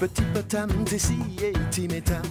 Petit Potam, Tessie et Tim et Tam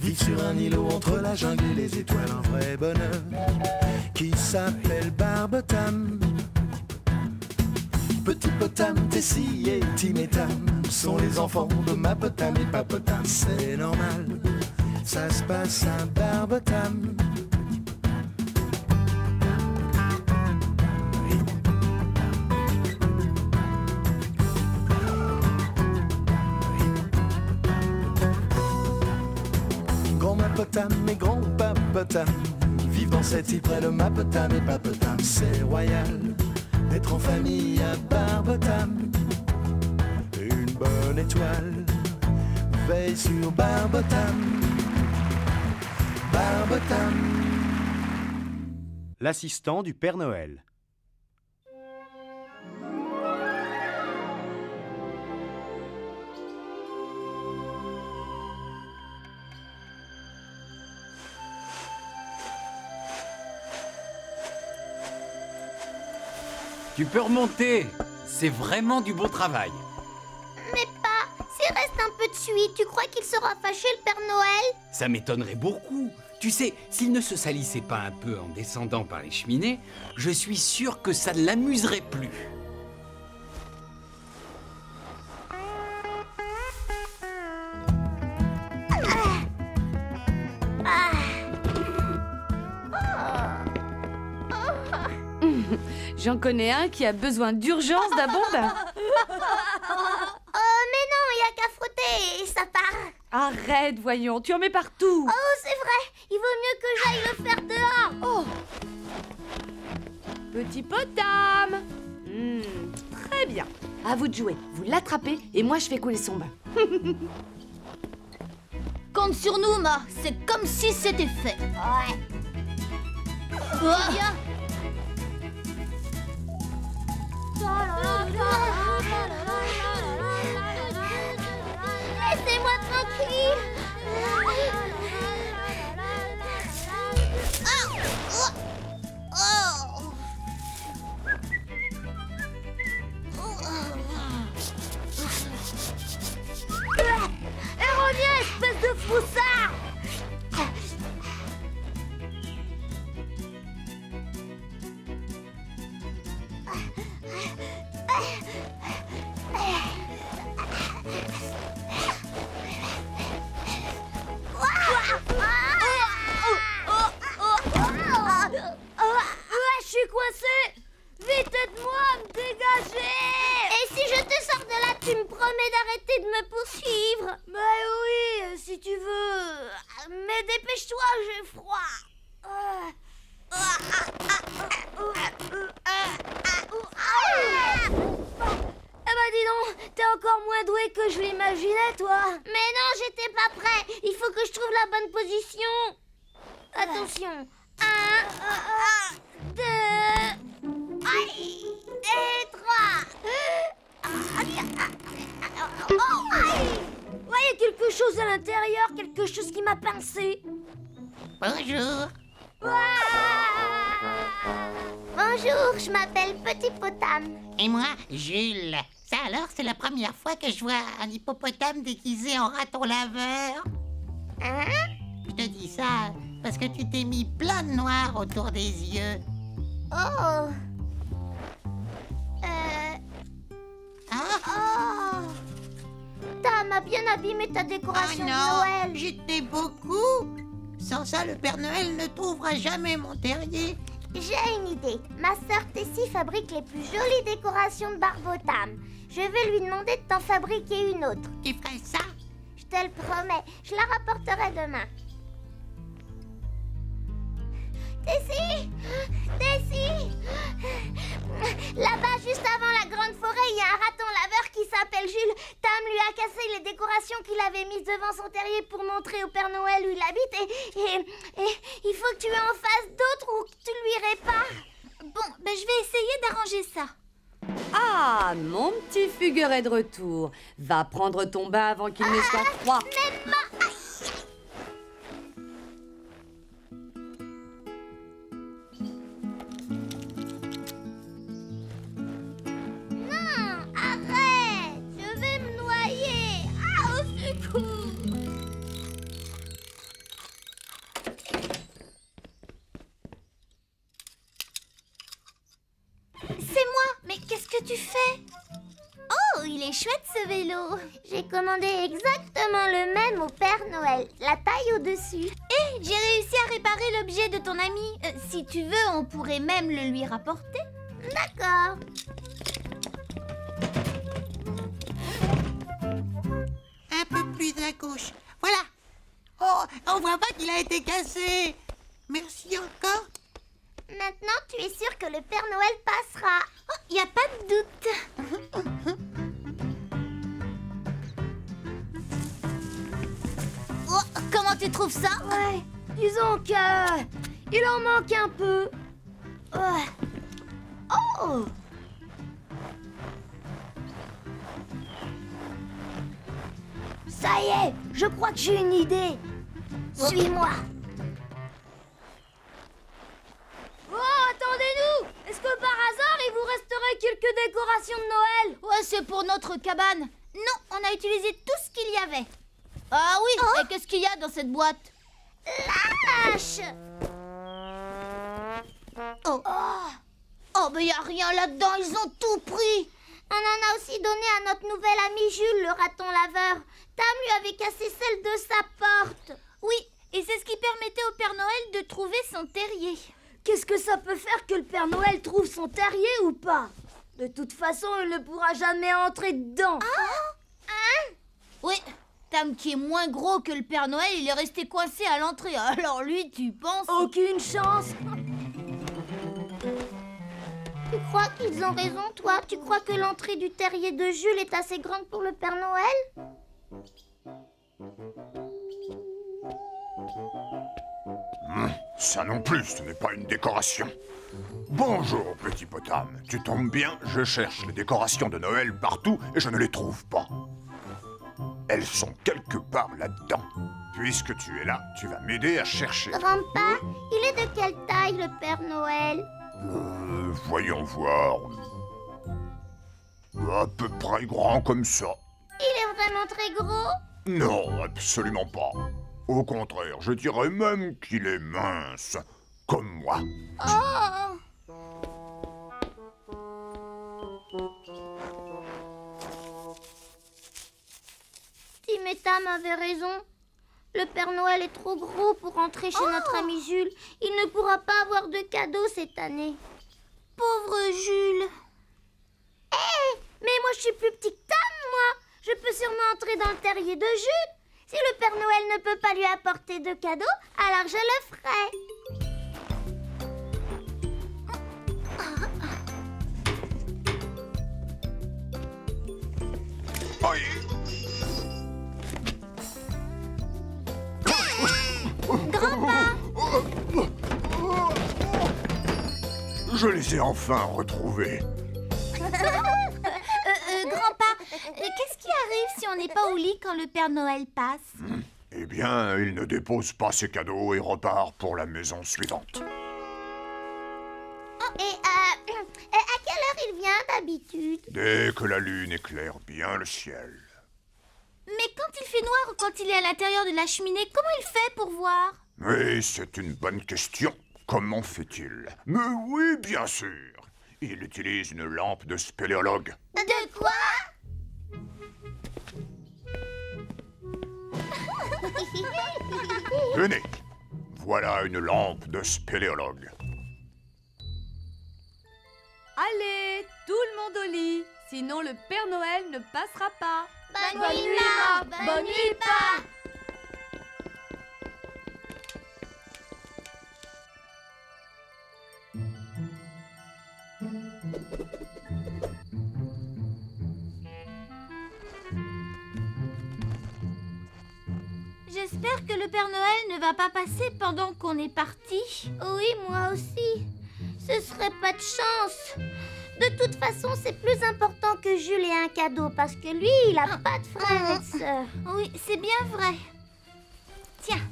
vivent sur un îlot entre la jungle et les étoiles. Un vrai bonheur qui s'appelle Barbotam. Petit Potam, Tessie et Tim et Tam sont les enfants de ma Potam et Papotam. C'est normal, ça se passe à Barbotam. Grand-ma-Potam et grand-papotam vivent dans cette île près de ma Potam et Papotam. C'est royal d'être en famille à Barbotam. Une bonne étoile veille sur Barbotam. Barbotam. L'assistant du Père Noël. Tu peux remonter. C'est vraiment du beau travail. Mais pas, s'il reste un peu de suie, tu crois qu'il sera fâché le Père Noël? Ça m'étonnerait beaucoup. Tu sais, s'il ne se salissait pas un peu en descendant par les cheminées, je suis sûr que ça ne l'amuserait plus. J'en connais un qui a besoin d'urgence d'abonde. Mais non, il n'y a qu'à frotter et ça part. Arrête, voyons, tu en mets partout. Oh, c'est vrai, il vaut mieux que j'aille le faire dehors. Oh. Petit Potam. Très bien. À vous de jouer. Vous l'attrapez et moi je fais couler son bain. Compte sur nous, Ma, c'est comme si c'était fait. Ouais. Viens. Laissez-moi tranquille. Et reviens, espèce de foussard. Je suis coincée. Vite, aide-moi à me dégager. Et si je te sors de là, tu me promets d'arrêter de me poursuivre? Mais oui, si tu veux. Mais dépêche-toi, j'ai froid. Eh ben dis donc, t'es encore moins doué que je l'imaginais, toi. Mais non, j'étais pas prêt. Il faut que je trouve la bonne position. Attention. 1, 2, et 3. Ouais, il y a quelque chose à l'intérieur, quelque chose qui m'a pincé. Bonjour. Bonjour, je m'appelle Petit Potam. Et moi, Jules. Ça alors, c'est la première fois que je vois un hippopotame déguisé en raton laveur. Hein? Je te dis ça parce que tu t'es mis plein de noir autour des yeux. Oh. Oh. Tam a bien abîmé ta décoration Oh de non, Noël. j'étais beaucoup. Sans ça, le Père Noël ne trouvera jamais mon terrier. J'ai une idée. Ma sœur Tessie fabrique les plus jolies décorations de Barbotam. Je vais lui demander de t'en fabriquer une autre. Tu ferais ça? Je te le promets. Je la rapporterai demain. Tessie! Tessie! Là-bas, juste avant la grande forêt, il y a un raton laveur qui s'appelle Jules. Tam lui a cassé les décorations qu'il avait mises devant son terrier pour montrer au Père Noël où il habite. Et il faut que tu en fasses d'autres ou que tu lui répares. Bon, ben je vais essayer d'arranger ça. Ah, mon petit Fugueur est de retour. Va prendre ton bain avant qu'il ne soit froid. Mais ma... Non, arrête! Je vais me noyer. Ah, au que tu fais? Oh, il est chouette ce vélo. J'ai commandé exactement le même au Père Noël, la taille au-dessus. Et j'ai réussi à réparer l'objet de ton ami. Si tu veux, on pourrait même le lui rapporter. D'accord. Un peu plus à gauche. Voilà. Oh, on voit pas qu'il a été cassé. Merci encore. Maintenant, tu es sûr que le Père Noël passera. Oh, y a pas de doute. Oh, comment tu trouves ça? Ouais, disons que... il en manque un peu. Ouais. Oh! Ça y est, je crois que j'ai une idée. Suis-moi. Oh, attendez-nous! Est-ce que par hasard, il vous resterait quelques décorations de Noël? Ouais, c'est pour notre cabane. Non, on a utilisé tout ce qu'il y avait. Ah oui, et qu'est-ce qu'il y a dans cette boîte? Lâche! Oh. Oh, mais il n'y a rien là-dedans, ils ont tout pris. On en a aussi donné à notre nouvel ami Jules, le raton laveur. Tam lui avait cassé celle de sa porte. Oui, et c'est ce qui permettait au Père Noël de trouver son terrier. Qu'est-ce que ça peut faire que le Père Noël trouve son terrier ou pas? De toute façon, il ne pourra jamais entrer dedans. Hein? Oui, Tam qui est moins gros que le Père Noël, il est resté coincé à l'entrée. Alors lui, tu penses... Aucune chance. Tu crois qu'ils ont raison, toi? Tu crois que l'entrée du terrier de Jules est assez grande pour le Père Noël? Ça non plus, ce n'est pas une décoration. Bonjour, petit potam. Tu tombes bien, je cherche les décorations de Noël partout et je ne les trouve pas. Elles sont quelque part là-dedans. Puisque tu es là, tu vas m'aider à chercher. Grandpa, il est de quelle taille le Père Noël? Voyons voir. À peu près grand comme ça. Il est vraiment très gros? Non, absolument pas. Au contraire, je dirais même qu'il est mince, comme moi. Oh! Tim et Tam avaient raison. Le Père Noël est trop gros pour entrer chez notre ami Jules. Il ne pourra pas avoir de cadeaux cette année. Pauvre Jules. Hé, mais moi je suis plus petit que Tam, moi. Je peux sûrement entrer dans le terrier de Jules. Si le Père Noël ne peut pas lui apporter de cadeaux, alors je le ferai. Aïe! Je les ai enfin retrouvés. Grandpa, qu'est-ce qui arrive si on n'est pas au lit quand le Père Noël passe? Eh bien, il ne dépose pas ses cadeaux et repart pour la maison suivante. Et à quelle heure il vient d'habitude? Dès que la lune éclaire bien le ciel. Mais quand il fait noir ou quand il est à l'intérieur de la cheminée, comment il fait pour voir? Oui, c'est une bonne question. Comment fait-il? Mais oui, bien sûr. Il utilise une lampe de spéléologue. De quoi? Tenez, voilà une lampe de spéléologue. Allez, tout le monde au lit. Sinon, le Père Noël ne passera pas. Bonne nuit, Ma. Bonne nuit, Pa. J'espère que le Père Noël ne va pas passer pendant qu'on est parti. Oui, moi aussi. Ce serait pas de chance. De toute façon, c'est plus important que Jules ait un cadeau parce que lui, il a pas de frères et de sœurs. Oui, c'est bien vrai. Tiens,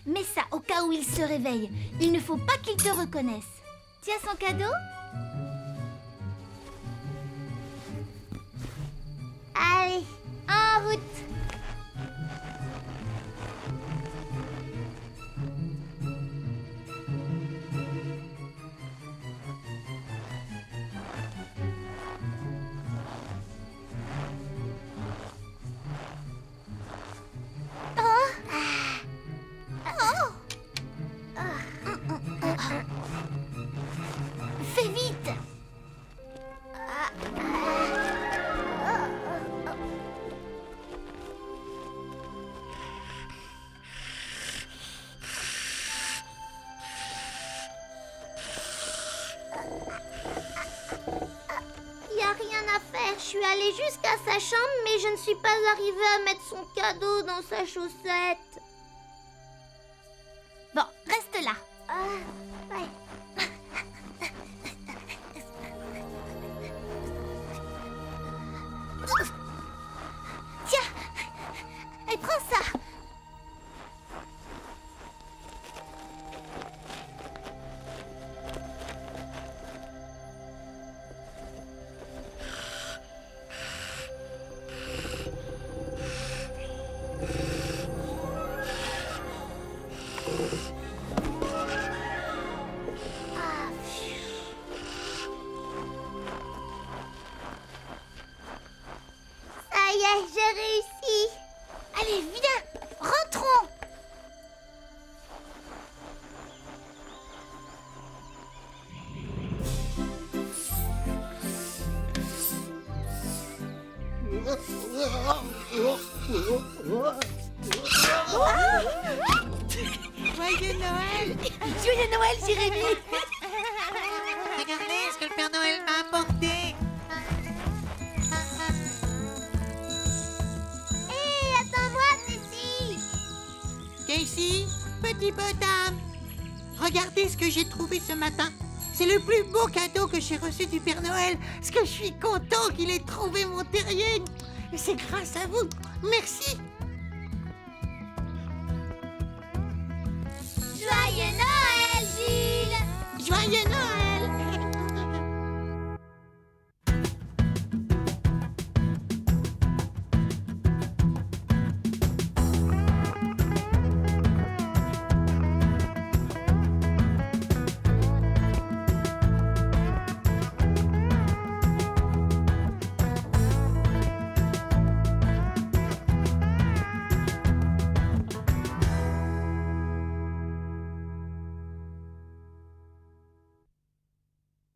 mets ça au cas où il se réveille. Il ne faut pas qu'il te reconnaisse. Tiens son cadeau. Allez, en route. allée jusqu'à sa chambre, mais je ne suis pas arrivée à mettre son cadeau dans sa chaussette. Bon, reste là. Ouais. Tiens, et prends ça. Ça y est, j'ai réussi. Allez, viens, rentrons. Joyeux Noël! Joyeux Noël, Jérémy. Regardez ce que le Père Noël m'a apporté! Hé, attends-moi, Tessie. Casey, petit potam, regardez ce que j'ai trouvé ce matin. C'est le plus beau cadeau que j'ai reçu du Père Noël. Parce que je suis content qu'il ait trouvé mon terrier. Et c'est grâce à vous. Merci. Joyeux Noël, Jules. Joyeux Noël!